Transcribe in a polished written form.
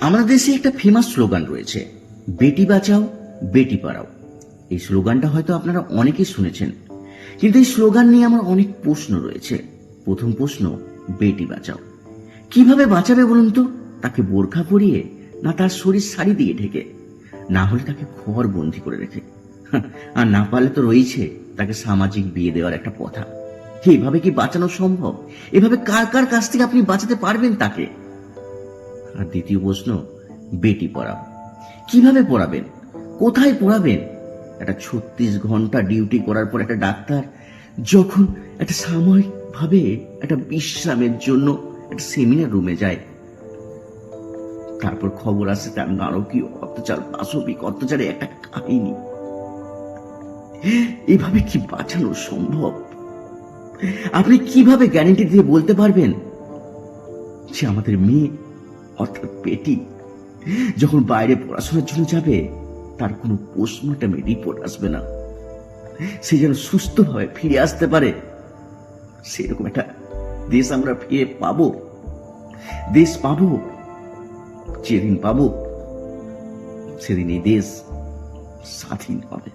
আমাদের দেশে একটা ফেমাস স্লোগান রয়েছে, বেটি বাঁচাও বেটি পড়াও। এই স্লোগানটা হয়তো আপনারা অনেকেই শুনেছেন, কিন্তু এই স্লোগান নিয়ে আমার অনেক প্রশ্ন রয়েছে। প্রথম প্রশ্ন, বেটি বাঁচাও কিভাবে বাঁচাবে বলুন তো? তাকে বোরখা পরিয়ে, না তার শরীর শাড়ি দিয়ে ঢেকে, না হলে তাকে ঘর বন্দি করে রেখে, আর না পারলে তো রয়েছে তাকে সামাজিক বিয়ে দেওয়ার একটা প্রথা। এইভাবে কি বাঁচানো সম্ভব? এভাবে কার কার কাছ থেকে আপনি বাঁচাতে পারবেন তাকে? আর দ্বিতীয় প্রশ্ন, বেটি পড়াও কিভাবে পড়াবেন, কোথায় পড়াবেন? একটা 36 ঘন্টা ডিউটি করার পর একটা ডাক্তার যখন একটা সাময়িক ভাবে একটা বিশ্রামের জন্য একটা সেমিনার রুমে যায়, তারপর খবর আসে তার নারকীয় অত্যাচার, পাশবিক অত্যাচারে একটা কাহিনী। এভাবে কি বাঁচানো সম্ভব? আপনি কিভাবে গ্যারান্টি দিয়ে বলতে পারবেন যে আমাদের মেয়ে অর্থাৎ বেটি যখন বাইরে পড়াশোনার জন্য যাবে তার কোনো পোস্টমর্টমে রিপোর্ট আসবে না, সে যেন সুস্থভাবে ফিরে আসতে পারে? সেরকম একটা দেশ আমরা ফিরে পাবো? দেশ পাবো? যেদিন পাবো সেদিন এই দেশ স্বাধীন হবে।